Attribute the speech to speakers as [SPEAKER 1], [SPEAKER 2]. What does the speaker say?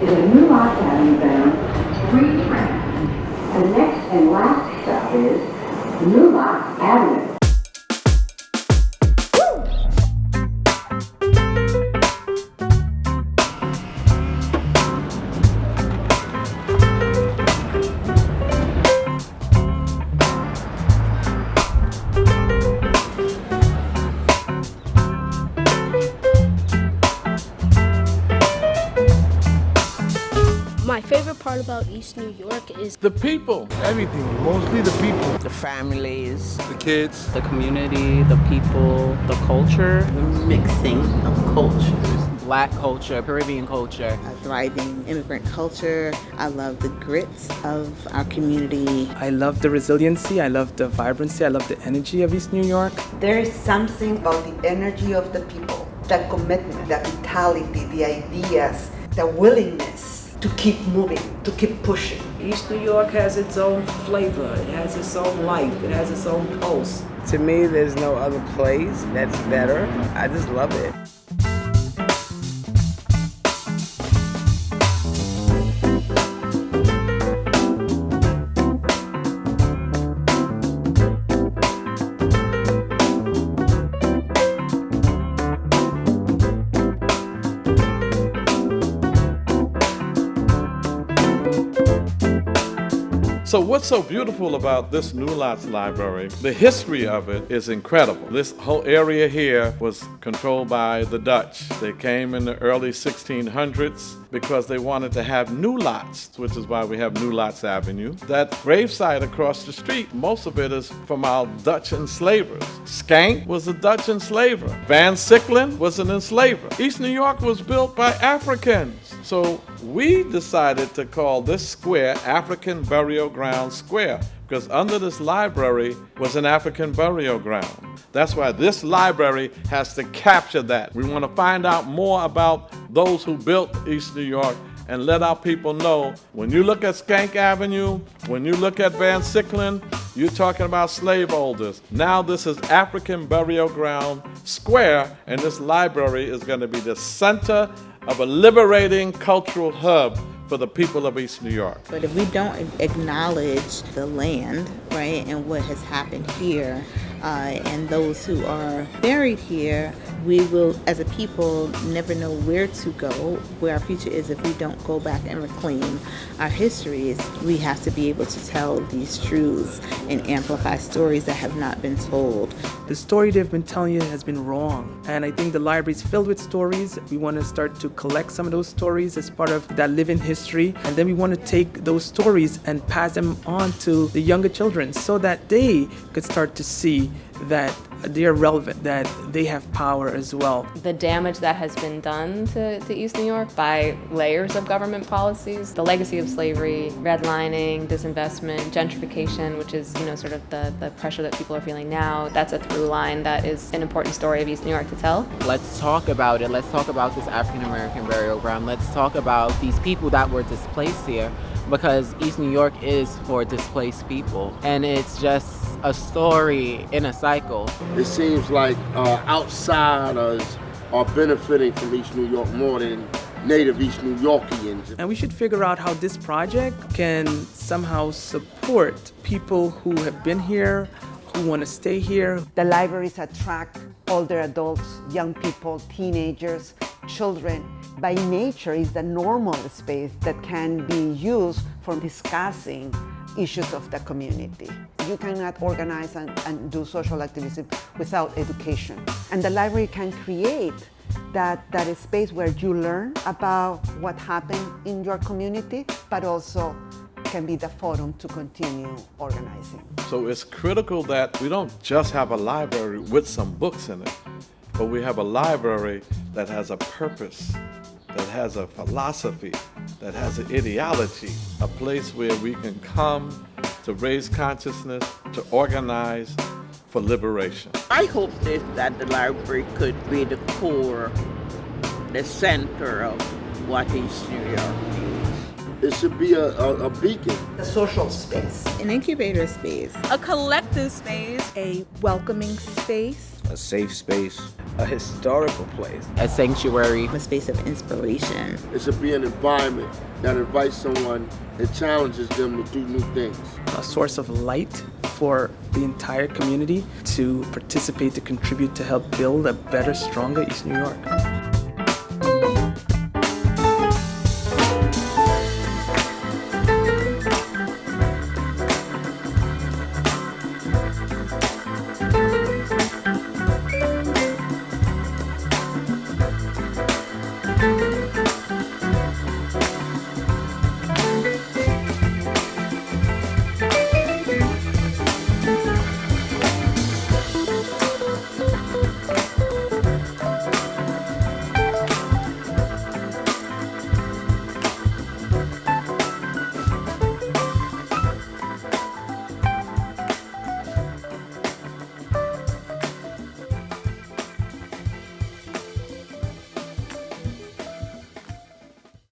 [SPEAKER 1] is a new Lots Avenue bound 3 train. The next and last stop is New Lots Avenue.
[SPEAKER 2] My favorite part about East New York is
[SPEAKER 3] the people.
[SPEAKER 4] Everything, mostly the people.
[SPEAKER 5] The families,
[SPEAKER 4] the kids,
[SPEAKER 6] the community, the people, the culture,
[SPEAKER 7] the mixing of cultures.
[SPEAKER 6] Black culture, Caribbean culture.
[SPEAKER 8] A thriving immigrant culture. I love the grit of our community.
[SPEAKER 9] I love the resiliency, I love the vibrancy, I love the energy of East New York.
[SPEAKER 10] There is something about the energy of the people, the commitment, the vitality, the ideas, the willingness to keep moving, to keep pushing.
[SPEAKER 11] East New York has its own flavor, it has its own life, it has its own pulse.
[SPEAKER 5] To me, there's no other place that's better. I just love it.
[SPEAKER 3] So what's so beautiful about this New Lots Library? The history of it is incredible. This whole area here was controlled by the Dutch. They came in the early 1600s because they wanted to have new lots, which is why we have New Lots Avenue. That gravesite across the street, most of it is from our Dutch enslavers. Skank was a Dutch enslaver. Van Sicklen was an enslaver. East New York was built by Africans. So we decided to call this square African Burial Ground Square because under this library was an African burial ground. That's why this library has to capture that. We want to find out more about those who built East New York and let our people know when you look at Skank Avenue, when you look at Van Sicklen, you're talking about slaveholders. Now this is African Burial Ground Square, and this library is going to be the center of a liberating cultural hub for the people of East New York.
[SPEAKER 8] But if we don't acknowledge the land, right, and what has happened here, and those who are buried here, we will, as a people, never know where to go, where our future is if we don't go back and reclaim our histories. We have to be able to tell these truths and amplify stories that have not been told.
[SPEAKER 9] The story they've been telling you has been wrong. And I think the library is filled with stories. We want to start to collect some of those stories as part of that living history. And then we want to take those stories and pass them on to the younger children so that they could start to see that they are relevant, that they have power as well.
[SPEAKER 12] The damage that has been done to East New York by layers of government policies, the legacy of slavery, redlining, disinvestment, gentrification, which is, sort of the pressure that people are feeling now, that's a through line that is an important story of East New York to tell.
[SPEAKER 6] Let's talk about it. Let's talk about this African American burial ground. Let's talk about these people that were displaced here, because East New York is for displaced people, and it's just a story in a cycle.
[SPEAKER 4] It seems like outsiders are benefiting from East New York more than native East New Yorkians.
[SPEAKER 9] And we should figure out how this project can somehow support people who have been here, who want to stay here.
[SPEAKER 10] The libraries attract older adults, young people, teenagers, children. By nature, is the normal space that can be used for discussing issues of the community. You cannot organize and do social activism without education. And the library can create that space where you learn about what happened in your community, but also can be the forum to continue organizing.
[SPEAKER 3] So it's critical that we don't just have a library with some books in it, but we have a library that has a purpose, that has a philosophy, that has an ideology, a place where we can come to raise consciousness, to organize for liberation.
[SPEAKER 7] I hope that the library could be the core, the center of what East New York is.
[SPEAKER 4] It should be a beacon.
[SPEAKER 10] A social space.
[SPEAKER 8] An incubator space.
[SPEAKER 13] A collective space.
[SPEAKER 14] A welcoming space.
[SPEAKER 15] A safe space.
[SPEAKER 5] a historical place.
[SPEAKER 6] A sanctuary.
[SPEAKER 8] A space of inspiration.
[SPEAKER 4] It should be an environment that invites someone and challenges them to do new things.
[SPEAKER 9] A source of light for the entire community to participate, to contribute, to help build a better, stronger East New York.